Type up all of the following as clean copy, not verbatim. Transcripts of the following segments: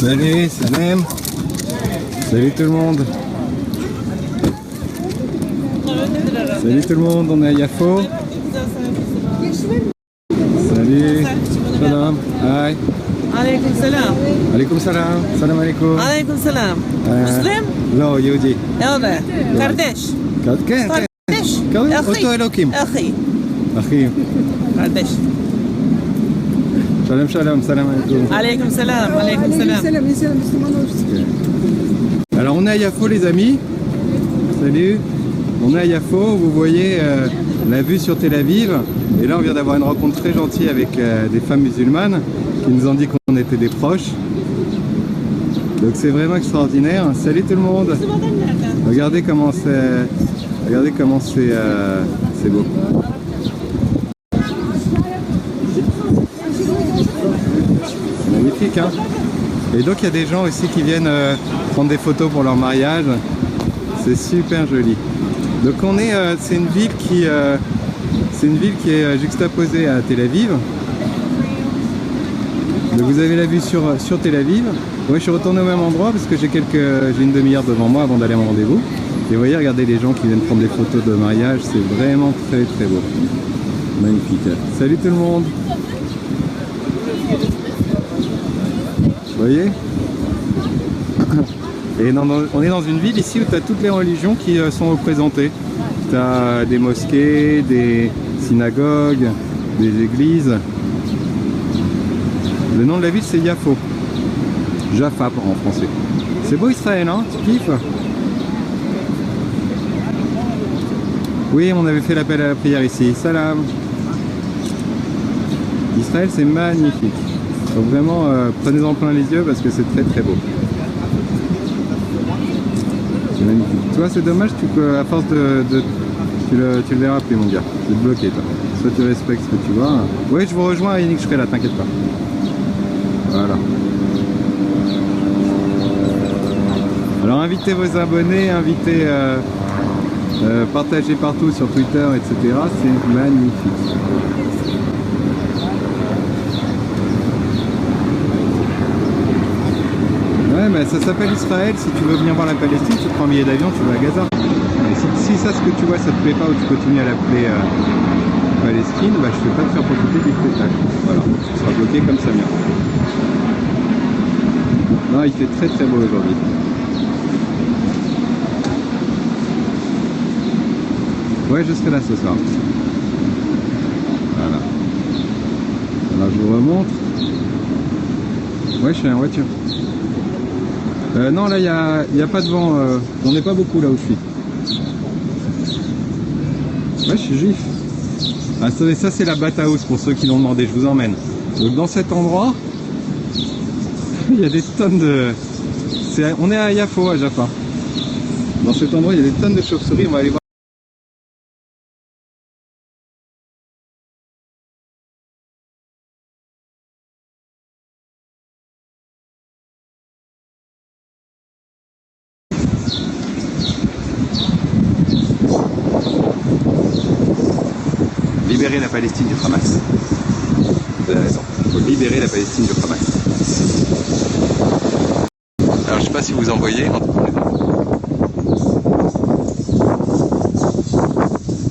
Salut, salam. Salut tout le monde. Salut tout le monde, on est à Yafo. Salut. Salam. Hi. عليكم السلام. عليكم السلام. السلام عليكم. عليكم السلام. مسلم؟ لا يهودي. يلا قرداش. كان قرداش. أوتو إلوكيم. أخي. أخي. قرداش. Shalom, shalom, salam alaikum. عليكم السلام. عليكم السلام. Alors on est à Yafo les amis. Salut. On est à Yafo, vous voyez la vue sur Tel Aviv. Et là on vient d'avoir une rencontre très gentille avec des femmes musulmanes qui nous ont dit qu'on était des proches. Donc c'est vraiment extraordinaire. Salut tout le monde. Regardez comment c'est. Regardez comment c'est beau. Magnifique, hein. Et donc il y a des gens aussi qui viennent prendre des photos pour leur mariage. C'est super joli. Donc on est, c'est une ville qui est juxtaposée à Tel Aviv. Donc vous avez la vue sur Tel Aviv. Moi je suis retourné au même endroit parce que j'ai une demi-heure devant moi avant d'aller à mon rendez-vous. Et vous voyez, regardez les gens qui viennent prendre des photos de mariage, c'est vraiment très très beau. Magnifique. Salut tout le monde. Vous voyez? Et on est dans une ville ici où tu as toutes les religions qui sont représentées. Tu as des mosquées, des synagogues, des églises. Le nom de la ville c'est Yafo. Jaffa en français. C'est beau Israël, hein? Tu kiffes? Oui, on avait fait l'appel à la prière ici. Salam. Israël c'est magnifique. Donc vraiment, prenez-en plein les yeux parce que c'est très très beau. C'est magnifique. Toi, c'est dommage, à force tu le verras plus, mon gars. C'est bloqué, toi. Soit tu respectes ce que tu vois. Oui, je vous rejoins à Yannick, je serai là, t'inquiète pas. Voilà. Alors, invitez vos abonnés, partagez partout sur Twitter, etc. C'est magnifique. Ouais, mais ça s'appelle Israël. Si tu veux venir voir la Palestine, tu prends un billet d'avion, tu vas à Gaza. Et si ça, ce que tu vois, ça te plaît pas ou tu continues à l'appeler Palestine, bah, je ne vais pas te faire profiter du spectacle. Voilà, tu seras bloqué comme ça vient. Non, il fait très très beau aujourd'hui. Ouais, je serai là ce soir. Voilà. Alors je vous remontre. Ouais, je suis en voiture. Non, là, il n'y a pas de vent. On n'est pas beaucoup là où je suis. Ouais, je suis juif. Ah, ça c'est la Batahouse pour ceux qui l'ont demandé. Je vous emmène. Donc, dans cet endroit, il y a des tonnes de... On est à Yafo, à Jaffa. Dans cet endroit, il y a des tonnes de chauves-souris. On va aller voir. Libérer la Palestine du Hamas. Vous avez raison. Il faut libérer la Palestine du Hamas. Alors je sais pas si vous en voyez.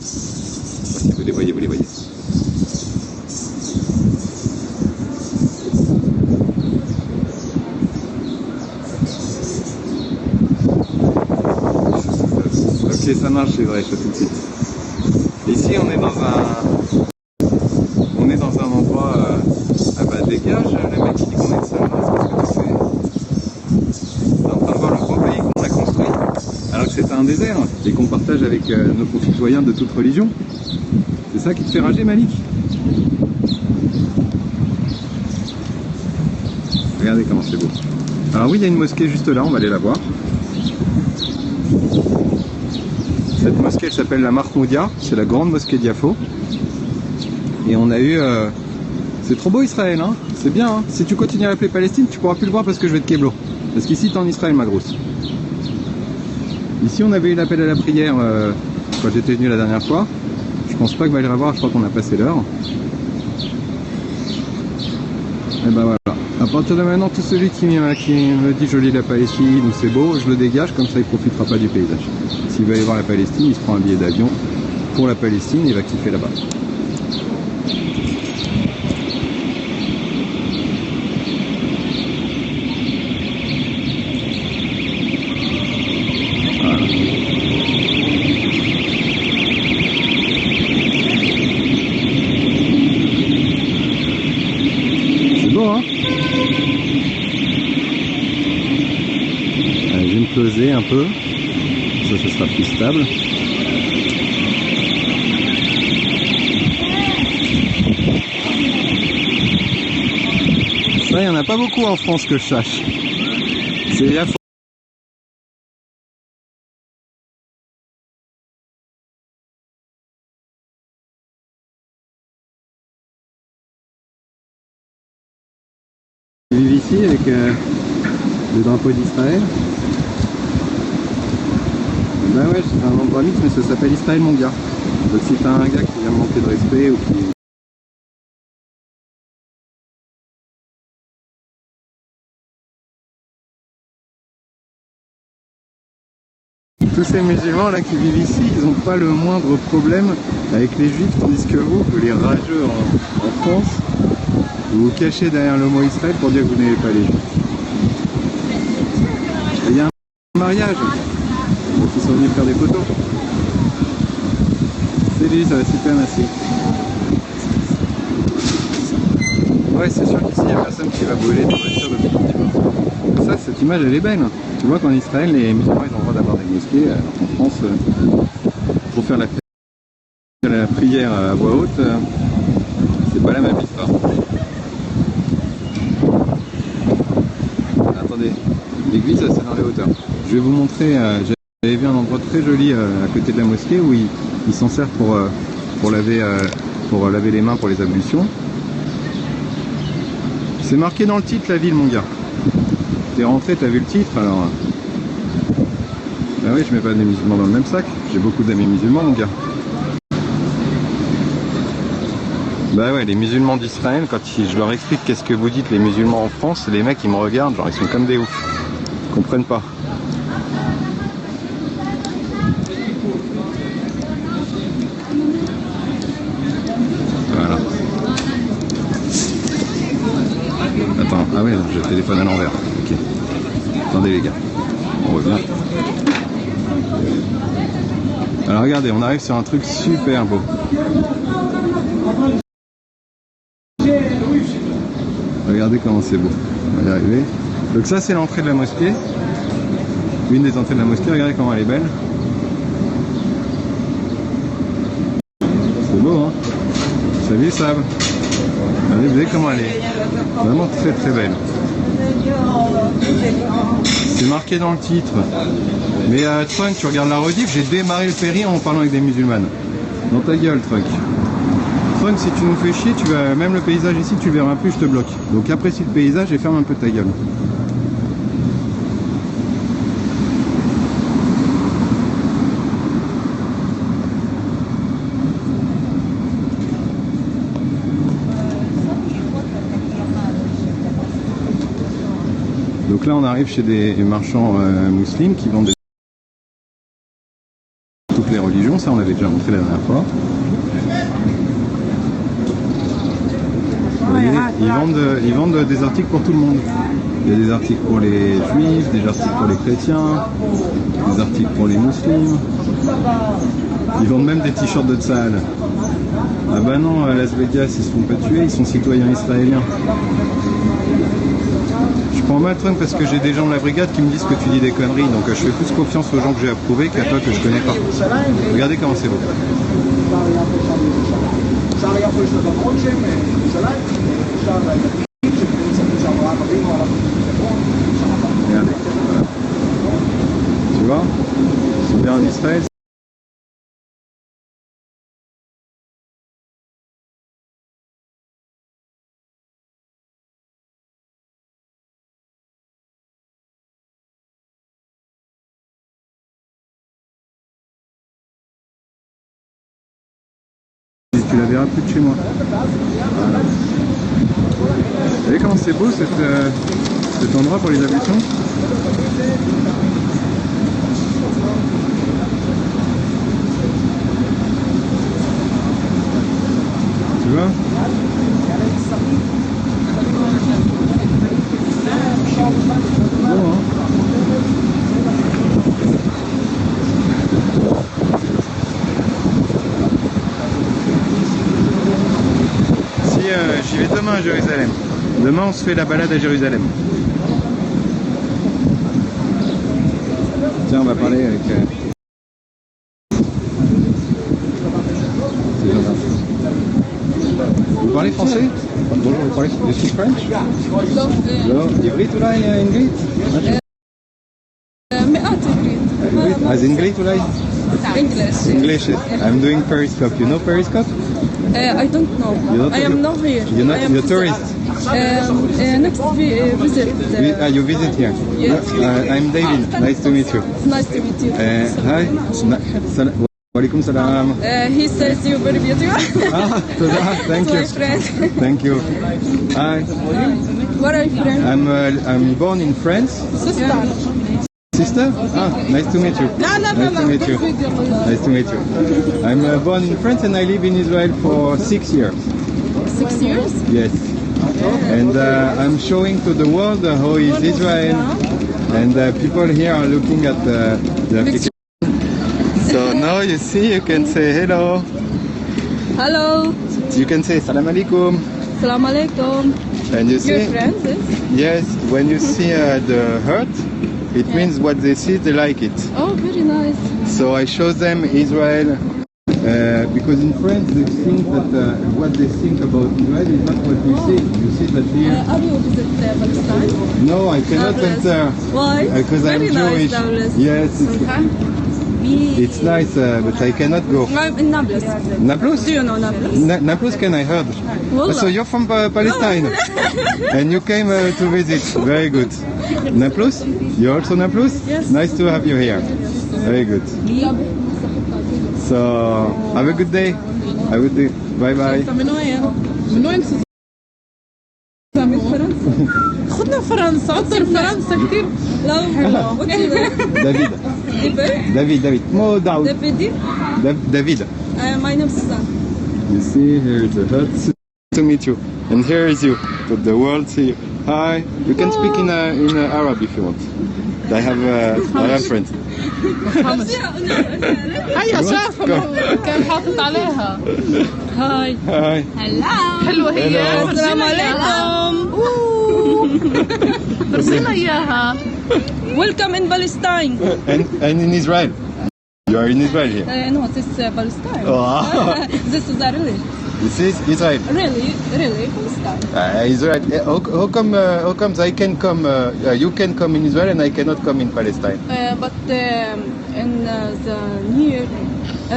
Si vous les voyez, vous les voyez. Ok, ça marche, c'est vrai, je fais tout de suite. Ici, on est dans un endroit. Ah bah dégage, le mec qui dit qu'on est de Salmas, parce que c'est en train de voir le grand pays qu'on a construit, alors que c'est un désert et qu'on partage avec nos concitoyens de toute religion. C'est ça qui te fait rager, Malik? Regardez comment c'est beau. Alors oui, il y a une mosquée juste là, on va aller la voir. Cette mosquée, elle s'appelle la Mahmoudia, c'est la grande mosquée de Yafo. Et on a eu... C'est trop beau Israël, hein? C'est bien, hein? Si tu continues à l'appeler Palestine, tu pourras plus le voir parce que je vais te kéblo. Parce qu'ici, t'es en Israël, ma grosse. Ici, on avait eu l'appel à la prière quand j'étais venu la dernière fois. Je pense pas qu'il va y avoir, je crois qu'on a passé l'heure. Et ben voilà. partir de maintenant, tout celui qui me dit joli la Palestine ou c'est beau, je le dégage, comme ça il profitera pas du paysage. S'il veut aller voir la Palestine, il se prend un billet d'avion pour la Palestine et il va kiffer là-bas. Hein. Allez, je vais me poser un peu, ça sera plus stable. Ça, il n'y en a pas beaucoup en France que je sache. C'est vivent ici avec le drapeau d'Israël. Bah ouais, c'est un endroit mixte, mais ça s'appelle Israël mon gars. Donc si t'as un gars qui vient me manquer de respect ou qui... Tous ces musulmans là qui vivent ici, ils n'ont pas le moindre problème avec les juifs, tandis que vous, les rageux en France, vous vous cachez derrière le mot Israël pour dire que vous n'aimez pas les juifs. Il y a un mariage, donc ils sont venus faire des photos. C'est lui, ça va super, merci. Ouais, c'est sûr qu'ici il n'y a personne qui va brûler des voitures depuis un petit peu. Ça, cette image elle est belle. Tu vois qu'en Israël, les musulmans ils ont le droit d'avoir des mosquées, alors qu'en France, pour faire la prière à voix haute, c'est pas la même histoire. Attendez, l'église c'est dans les hauteurs. Je vais vous montrer, j'avais vu un endroit très joli à côté de la mosquée où ils s'en servent pour laver les mains pour les ablutions. C'est marqué dans le titre la ville mon gars. T'es rentré, t'as vu le titre alors. Bah oui, je mets pas des musulmans dans le même sac. J'ai beaucoup d'amis musulmans mon gars. Bah ouais, les musulmans d'Israël, quand je leur explique qu'est-ce que vous dites les musulmans en France, les mecs ils me regardent, genre ils sont comme des oufs. Ils comprennent pas. Voilà. Attends, ah ouais, je téléphone à l'envers. Ok. Attendez les gars, on revient. Alors regardez, on arrive sur un truc super beau. Regardez comment c'est beau. On va y arriver. Donc ça c'est l'entrée de la mosquée. Une des entrées de la mosquée, regardez comment elle est belle. C'est beau hein. Salut Sab. Regardez, vous voyez comment elle est vraiment très très belle. C'est marqué dans le titre. Mais Trunk, tu regardes la rediff, j'ai démarré le ferry en parlant avec des musulmanes. Dans ta gueule Trunk. Trunk, si tu nous fais chier, tu vas même le paysage ici, tu le verras plus, je te bloque. Donc apprécie le paysage et ferme un peu ta gueule. Donc là on arrive chez des marchands musulmans qui vendent toutes les religions, ça on l'avait déjà montré la dernière fois. Vous voyez, ils vendent des articles pour tout le monde. Il y a des articles pour les juifs, des articles pour les chrétiens, des articles pour les musulmans. Ils vendent même des t-shirts de Tsahal. Ah bah non, à Las Vegas ils se font pas tuer, ils sont citoyens israéliens. Je prends mal Trump parce que j'ai des gens de la brigade qui me disent que tu dis des conneries, donc je fais plus confiance aux gens que j'ai approuvés qu'à toi que je connais pas. Regardez comment c'est beau. Regardez, voilà. Tu vois, ils sont bien en Israël. Tu la verras plus de chez moi. Voilà. voyez comment c'est beau cet endroit pour les ablutions? Tu vois? Bon, hein? J'y vais demain à Jérusalem. Demain, on se fait la balade à Jérusalem. Tiens, on va parler avec ces gens-là. Vous parlez français? Bonjour, vous parlez du speak French? Non. עברית אולי, אנגלית? מעט עברית. אז אנגלית אולי? English. English. I'm doing Periscope. You know Periscope? I don't know. You don't I am not here. You're tourist. Next visit. You visit here? Yes. I'm David. Nice to meet you. Nice to meet you. Hi. Walaikum salam. He says you're very beautiful. Toda. Thank My you. friend. Thank you. Hi. Where are you from? I'm born in France. Sister. Sister? Nice to meet you. Nice to meet you. Nice to meet you. I'm born in France and I live in Israel for 6 years. 6 years? Yes. And I'm showing to the world how is Israel, and people here are looking at the application. So now you see, you can say hello. Hello. You can say salam alaikum. Salam alaikum. And you see, Your friends? yes, when you see the hurt, it means what they see, they like it. Oh, very nice. So I show them Israel, because in France they think that what they think about Israel is not what we see. You see that here? Have you visited Palestine? No, I cannot Nablus. enter. Why? Because I'm Very Jewish. nice, Nablus. Yes, it's nice, but I cannot go. I'm in Nablus. Nablus? Do you know Nablus? Nablus, can I heard? Wallah. So you're from Palestine, and you came to visit. Very good. Nablus? You're also Nablus? Yes. Nice to have you here. Very good. So have a good day. Have a good day. Bye bye. من وين؟ من وين من فرنسا. خدنا فرنسا، أكثر فرنسا كثير. لا حلوة. What's your name? David. David. Mo Daoud. David? David. My name is Susan. You see, here is the hut. To meet you, and here is you. So the world see you. Hi. You can speak in Arab if you want. I have friends. هيا شافها كان حاطط عليها. هاي. Hi. حلوة هي. Hello. السلام عليكم. ارسلنا إياها. Welcome in Palestine. And in Israel. You are in Israel here. No, this is Palestine. Oh. This is really, This is Israel. really Palestine. Israel. How comes I can come? You can come in Israel and I cannot come in Palestine. But in the near,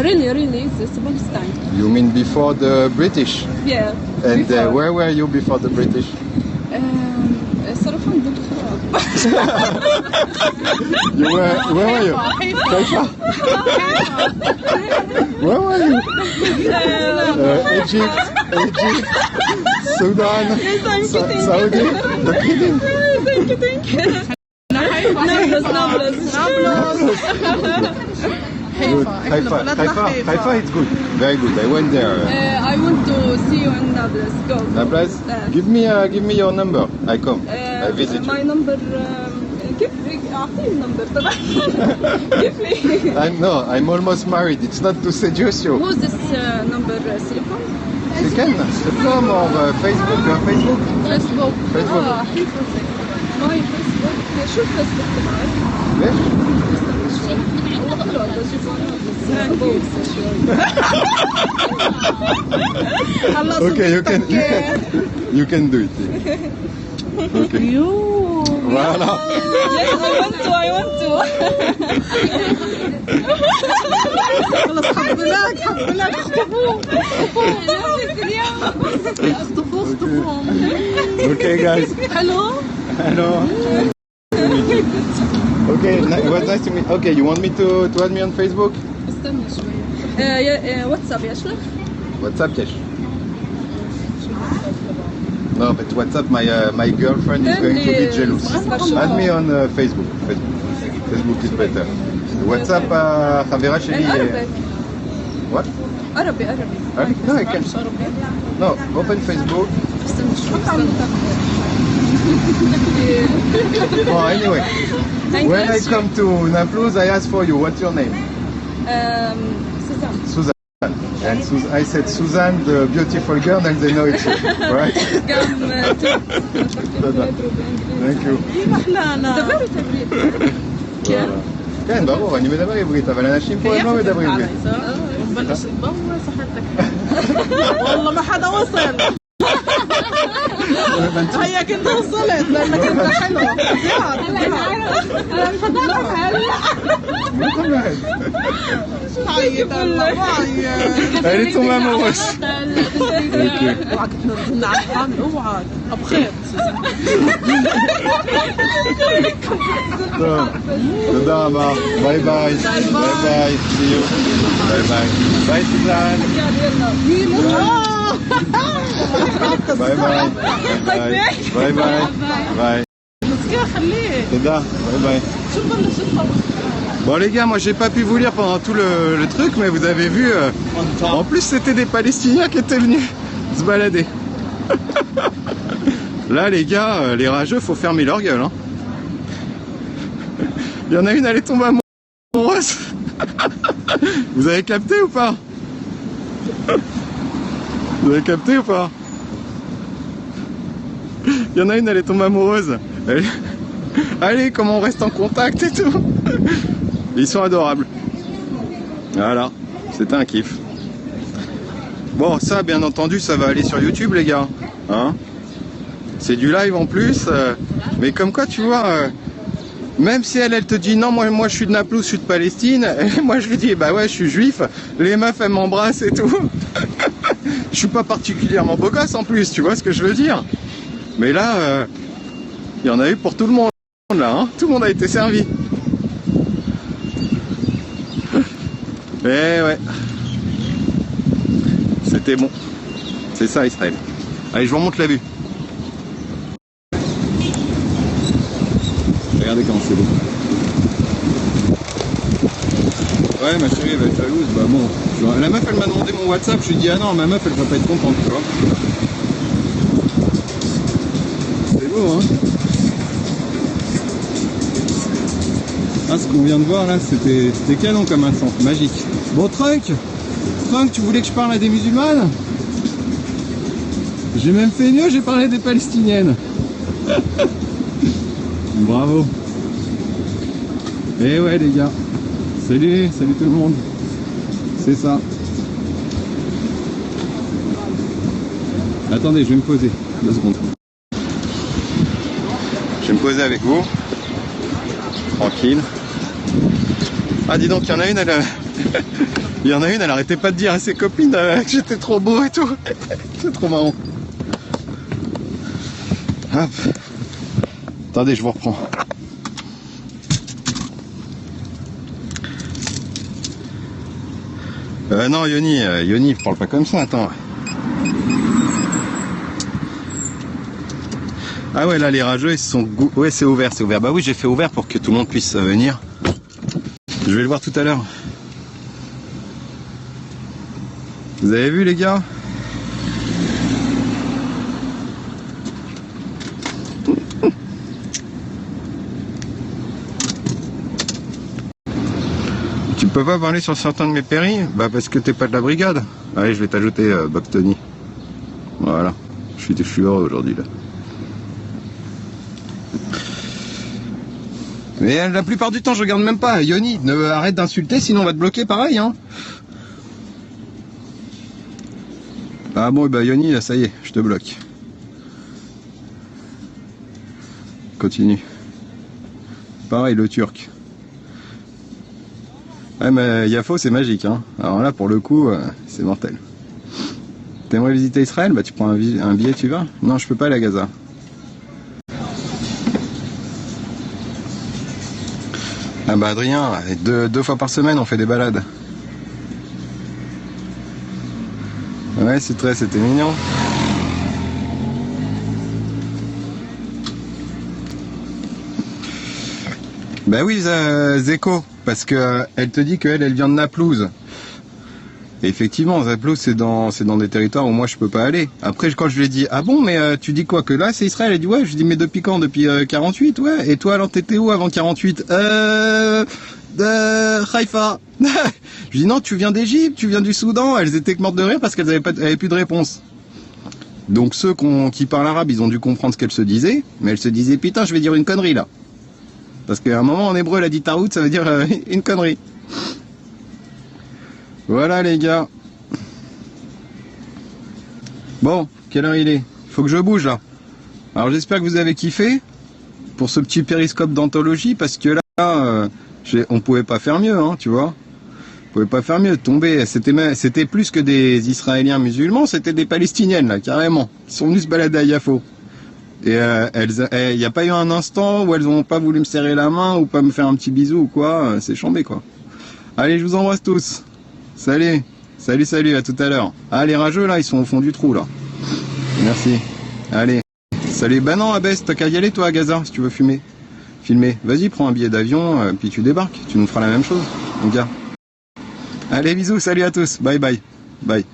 really, this is Palestine. You mean before the British? Yeah. And before. where were you before the British? صراحة ضد الخراب. Where were you? Haifa. Where were you? Egypt, Sudan, Saudi. The kidding. Thank you. Nablus. Good. Haifa, it's good. Very good. I went there. I want to see you in Nablus. Go. Nablus? Give me your number. I come. I visit you. My number. أعطيني النمبر طبعا. Give me. I'm almost married. It's not to seduce you. Who's this number? Silicon? You can come or Facebook. Facebook? Facebook. My Facebook. شو الفيسبوك تبعك؟ ليش؟ Okay, you can do it. Okay. Voilà. Yes, I want to. خلص حبلاك اخطفوهم. Okay, guys. Hello. Okay, it was nice to meet. Okay, you want me to add me on Facebook? استنى شوي. واتساب يشلح؟ WhatsApp, yes. No, but WhatsApp, my girlfriend is going to be jealous. Add me on Facebook. Facebook is better. WhatsApp, חברה שלי... What? عربي. No, I can. No, open Facebook. Oh, anyway, when I come to Naples, I ask for you. What's your name? Suzanne. And I said Suzanne, the beautiful girl, and they know it's you, right? Thank you. כן, ברור, אני מדבר עברית, אבל אנשים פה הם לא מדברים עברית. بلش تضوى صحتك. والله ما حدا وصل. هيا كنت وصلت لانك انت حلو. انا مش هضلك هلا. عيط الله عيط. Elle est tombée amoureuse. اوعك تنزلنا على الحامل اوعك ابو خير. תודה רבה. ביי ביי. ביי ביי. See you. ביי ביי. ביי סוזן. ביי ביי. ביי ביי. ביי. תודה. ביי ביי. Bon les gars, moi j'ai pas pu vous lire pendant tout le truc, mais vous avez vu, en plus c'était des Palestiniens qui étaient venus se balader. Là les gars, les rageux, faut fermer leur gueule. Hein. Il y en a une, elle est tombée amoureuse. Vous avez capté ou pas? Vous avez capté ou pas? Il y en a une, elle est tombée amoureuse. Allez, comment on reste en contact et tout. Ils sont adorables. Voilà, c'était un kiff. Bon, ça, bien entendu, ça va aller sur YouTube, les gars. Hein, c'est du live en plus. Mais comme quoi, tu vois, même si elle te dit non, moi je suis de Naples, je suis de Palestine. Et moi, je lui dis, bah ouais, je suis juif. Les meufs, elles m'embrassent et tout. Je suis pas particulièrement beau gosse en plus, tu vois ce que je veux dire. Mais là, il y en a eu pour tout le monde, là. Hein, tout le monde a été servi. Eh ouais, c'était bon, c'est ça Israël. Allez, je vous remonte la vue. Regardez comment c'est beau. Ouais, ma chérie elle va être jalouse, bah bon. La meuf elle m'a demandé mon WhatsApp, je lui ai dit ah non, ma meuf elle va pas être contente, tu vois. C'est beau hein. Ah, ce qu'on vient de voir là, c'était canon comme un centre, magique. Bon, Trunk, tu voulais que je parle à des musulmanes? J'ai même fait mieux, j'ai parlé des palestiniennes. Bravo. Et ouais les gars, salut tout le monde. C'est ça. Attendez, je vais me poser, 2 secondes. Je vais me poser avec vous. Tranquille. Ah dis donc, il y en a une, elle arrêtait pas de dire à ses copines que j'étais trop beau et tout. C'est trop marrant. Hop. Attendez, je vous reprends. Non, Yoni, parle pas comme ça, attends. Ah ouais, là, les rageux, ils sont... Ouais, c'est ouvert. Bah oui, j'ai fait ouvert pour que tout le monde puisse venir. Je vais le voir tout à l'heure. Vous avez vu, les gars? Tu peux pas parler sur certains de mes péris? Bah parce que t'es pas de la brigade. Allez, je vais t'ajouter Bob Tony. Voilà. Je suis heureux aujourd'hui, là. Mais la plupart du temps, je regarde même pas. Yoni, arrête d'insulter, sinon on va te bloquer pareil. Hein. Ah bon, bah Yoni, là, ça y est, je te bloque. Continue. Pareil, le turc. Ouais, mais Yafo, c'est magique. Hein. Alors là, pour le coup, c'est mortel. T'aimerais visiter Israël? Bah tu prends un billet, tu vas? Non, je peux pas aller à Gaza. Ah bah Adrien, deux fois par semaine on fait des balades. Ouais, c'était mignon. Bah oui, Zeko, parce que elle te dit qu'elle vient de Naplouse. Et effectivement, Naplouse c'est dans des territoires où moi je peux pas aller. Après quand je lui ai dit ah bon mais tu dis quoi que là c'est Israël, elle dit ouais, je dis mais depuis quand? Depuis 48, ouais. Et toi alors t'étais où avant 48? Haïfa. Je dis non, tu viens d'Égypte, tu viens du Soudan. Elles étaient mortes de rire parce qu'elles avaient plus de réponse. Donc ceux qui parlent arabe, ils ont dû comprendre ce qu'elles se disaient, mais elles se disaient putain, je vais dire une connerie là. Parce qu'à un moment en hébreu, elle a dit tarout, ça veut dire une connerie. Voilà les gars. Bon, quelle heure il est? Faut que je bouge là. Alors j'espère que vous avez kiffé pour ce petit périscope d'anthologie, parce que là, on pouvait pas faire mieux, hein, tu vois. On pouvait pas faire mieux. Tomber, c'était plus que des Israéliens musulmans, c'était des Palestiniennes là, carrément, qui sont venus se balader à Yafo. Et il n'y a pas eu un instant où elles n'ont pas voulu me serrer la main ou pas me faire un petit bisou ou quoi. C'est chambé quoi. Allez, je vous embrasse tous. Salut, salut, salut, à tout à l'heure. Ah, les rageux là, ils sont au fond du trou là. Merci. Allez, salut. Bah non, Abès, t'as qu'à y aller toi à Gaza si tu veux filmer. Vas-y, prends un billet d'avion, puis tu débarques. Tu nous feras la même chose, mon gars. Allez, bisous, salut à tous. Bye bye. Bye.